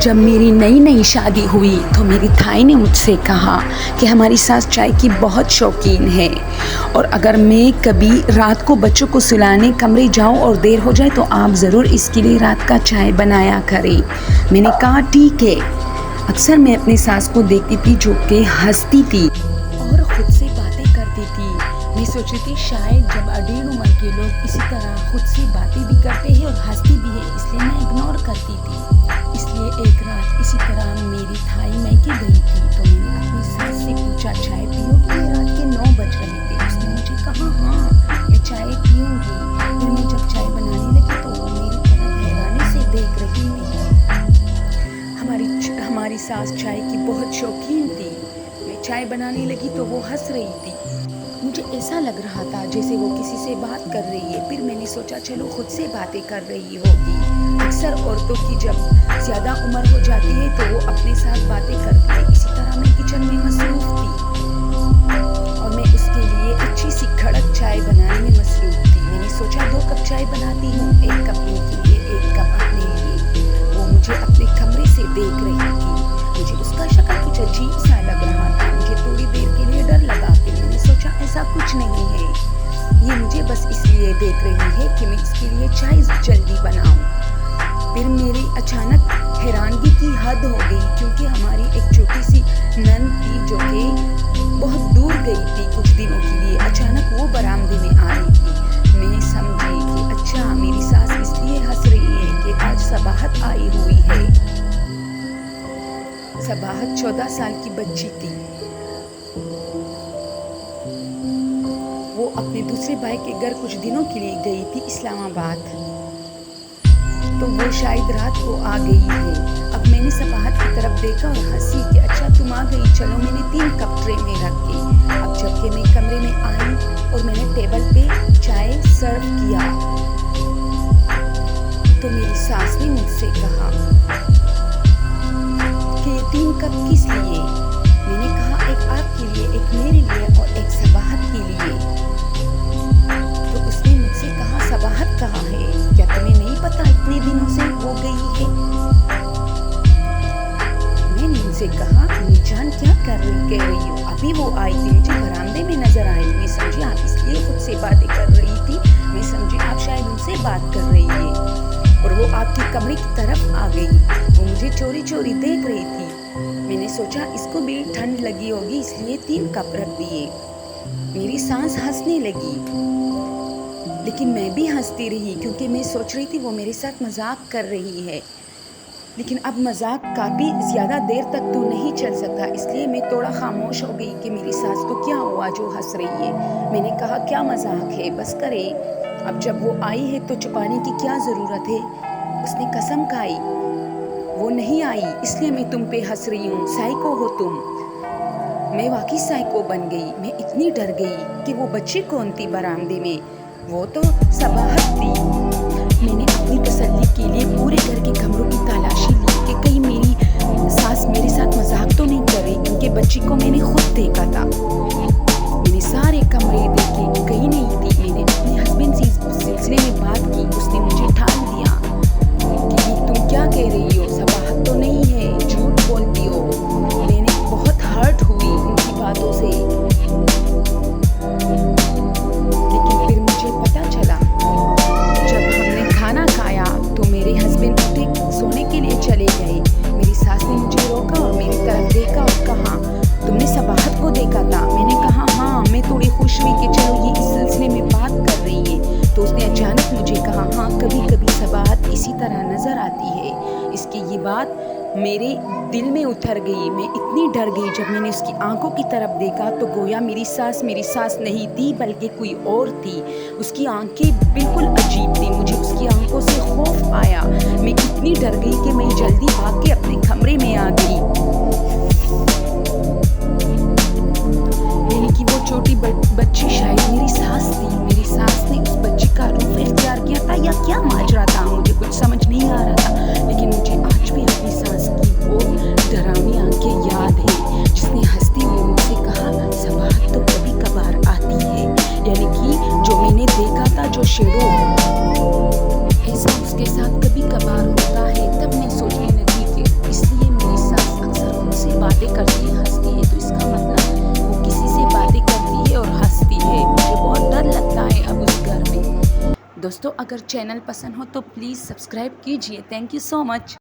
جب میری نئی شادی ہوئی تو میری تھائی نے مجھ سے کہا کہ ہماری ساس چائے کی بہت شوقین ہے، اور اگر میں کبھی رات کو بچوں کو سلانے کمرے جاؤں اور دیر ہو جائے تو آپ ضرور اس کے لیے رات کا چائے بنایا کریں۔ میں نے کہا ٹھیک ہے۔ اکثر میں اپنی ساس کو دیکھتی تھی جو کہ ہنستی تھی اور خود سے باتیں کرتی تھی۔ میں سوچ رہی تھی شاید جب اڈیڑھ عمر کے لوگ اسی طرح خود سے باتیں بھی کرتے ہیں اور ہنستی بھی ہے، اس لیے میں اگنور کرتی تھی۔ اس لیے ایک رات اسی طرح میری تھائی میکے گئی تھی تو میں نے اپنی ساس سے پوچھا چائے پیو گی؟ رات کے 9 بج رہے تھے۔ اس نے مجھے کہا ہاں میں چائے پیوں گی۔ پھر میں جب چائے بنانے لگی تو وہ میری طرف حیرانی سے دیکھ رہی تھی۔ ہماری ساس چائے کی بہت شوقین تھی۔ میں چائے بنانے لگی تو وہ ہنس رہی تھی۔ مجھے ایسا لگ رہا تھا جیسے وہ کسی سے بات کر رہی ہے۔ پھر میں نے سوچا چلو خود سے باتیں کر رہی ہوگی۔ اکثر عورتوں کی جب زیادہ عمر ہو جاتی ہے تو وہ اپنے ساتھ باتیں کرتی ہے۔ اسی طرح میں کچن میں مصروف تھی اور میں اس کے لیے اچھی سی کڑک چائے بنانے میں مصروف تھی۔ میں نے سوچا 2 کپ چائے بناتی ہوں، 1 کپ ان کے لیے، 1 کپ اپنے لیے۔ وہ مجھے اپنے کمرے سے دیکھ رہی تھی۔ مجھے اس کا شکل کچھ عجیب سا لگ رہا تھا۔ مجھے تھوڑی دیر کے لیے ڈر لگا کہ میں نے سوچا ایسا کچھ نہیں ہے، یہ مجھے بس اس لیے دیکھ رہی ہے کہ میں اس کے لیے چائے جلدی بناؤں۔ پھر میری اچانک حیرانگی کی حد ہو گئی کیونکہ ہماری ایک چھوٹی سی نند تھی جو کہ بہت دور گئی تھی کچھ دنوں کے لیے۔ اچانک وہ برآمدے میں آ رہی تھی۔ میں سمجھی کہ اچھا میری ساس اس لیے ہنس رہی ہے کہ آج صباحت آئی ہوئی ہے۔ صباحت 14 سال کی بچی تھی۔ وہ اپنے دوسرے بھائی کے گھر کچھ دنوں کے لیے گئی تھی اسلام آباد، تو وہ شاید رات کو آ گئی ہے۔ اب میں نے صباحت کی طرف دیکھا اور ہنسی کہ اچھا تم آ گئی، چلو۔ میں نے 3 کپ ٹرے میں رکھے۔ اب جب کہ میں کمرے میں آئی اور میں نے ٹیبل پہ چائے سرو کیا تو میری ساس نے مجھ سے کہا کہ یہ 3 کپ کس لیے؟ میں نے کہا ایک آپ کے لیے، ایک میرے لیے اور ایک صباحت کے لیے۔ تو اس نے مجھ سے کہا صباحت کہاں ہے؟ کیا تمہیں نہیں پتا اتنے دنوں سے وہ گئی ہے؟ میں نے ان سے کہا امی جان کیا کہہ رہی ہو؟ ابھی وہ آئی تھی، مجھے برآمدے میں نظر آئی۔ میں سمجھی آپ اس لیے خود سے باتیں کر رہی تھی۔ میں سمجھی آپ شاید ان سے بات کر رہی ہے اور وہ آپ کے کمرے کی طرف آ گئی۔ وہ مجھے چوری چوری دیکھ رہی تھی۔ میں نے سوچا اس کو بھی ٹھنڈ لگی ہوگی اس لیے 3 کپ رکھ دیے۔ میری سانس ہنسنے لگی لیکن میں بھی ہنستی رہی کیونکہ میں سوچ رہی تھی وہ میرے ساتھ مذاق کر رہی ہے۔ لیکن اب مذاق کافی زیادہ دیر تک تو نہیں چل سکتا، اس لیے میں تھوڑا خاموش ہو گئی کہ میری ساس کو کیا ہوا جو ہنس رہی ہے۔ میں نے کہا کیا مذاق ہے، بس کرے۔ اب جب وہ آئی ہے تو چھپانے کی کیا ضرورت ہے؟ اس نے قسم کھائی وہ نہیں آئی اس لیے میں تم پہ ہنس رہی ہوں، سائیکو ہو تم۔ میں واقعی سائیکو بن گئی۔ میں اتنی ڈر گئی کہ وہ بچی کون تھی برآمدے میں؟ وہ تو صباحت تھی۔ میں نے اپنی تسلی کے لیے پورے گھر کے کمروں کی تلاشی لی کہ کہیں میری ساس میرے ساتھ مذاق تو نہیں کر رہی، کیونکہ بچی کو میں نے خود دیکھا تھا۔ میں نے سارے کمرے دیکھے، کہیں نہیں تھی۔ میں نے اپنے ہسبینڈ سے اس سلسلے میں بات کی، اس نے مجھے ٹھان دیا کہ تم کیا کہہ رہی ہو، صباحت تو نہیں ہے، جھوٹ بولتی ہو۔ میں نے بہت ہرٹ ہوئی ان کی باتوں سے، لیکن پھر مجھے پتا چلا جب ہم نے کھانا کھایا تو میرے ہسبینڈ اٹھے سونے کے لیے چلے گئے۔ میری ساس نے مجھے روکا اور میری طرف دیکھا اور کہا تم نے صباحت کو دیکھا تھا؟ میں نے کہا ہاں۔ میں تھوڑی خوش ہوئی کہ چلو یہ اس سلسلے میں بات کر رہی ہے۔ تو اس نے اچانک مجھے کہا ہاں کبھی کبھی صباحت اسی طرح نظر آتی ہے۔ اس کی یہ بات میرے دل میں اتر گئی۔ میں اتنی ڈر گئی جب میں نے اس کی آنکھوں کی طرف دیکھا تو گویا میری ساس نہیں تھی بلکہ کوئی اور تھی۔ اس کی آنکھیں بالکل عجیب تھی، مجھے اس کی آنکھوں سے خوف آیا۔ میں اتنی ڈر گئی کہ میں جلدی بھاگ کے اپنے کمرے میں آ گئی۔ یعنی کہ وہ چھوٹی بچی شاید میری ساس تھی۔ میری ساس نے اس بچی کا روپ اختیار کیا تھا یا کیا ماجرا تھا، مجھے کچھ سمجھ نہیں آ رہا تھا۔ لیکن مجھے آج بھی اپنی ساس کی وہ ڈراؤنی آنکھیں یاد ہیں جس نے ہنستی ہوئی مجھ سے کہا صباحت تو کبھی کبھار آتی ہے۔ یعنی کہ جو میں نے دیکھا تھا، جو شیڈو ایسا اس کے ساتھ کبھی کبھار ہوتا ہے، تب میں سوچنے لگی کہ اس رہی ہے, ہنستی ہے, تو اس کا مطلب وہ کسی سے باتیں کرتی ہے اور ہنستی ہے. مجھے بہت ڈر لگتا ہے اب اس گھر میں. دوستو اگر چینل پسند ہو تو پلیز سبسکرائب کیجئے. Thank you so much.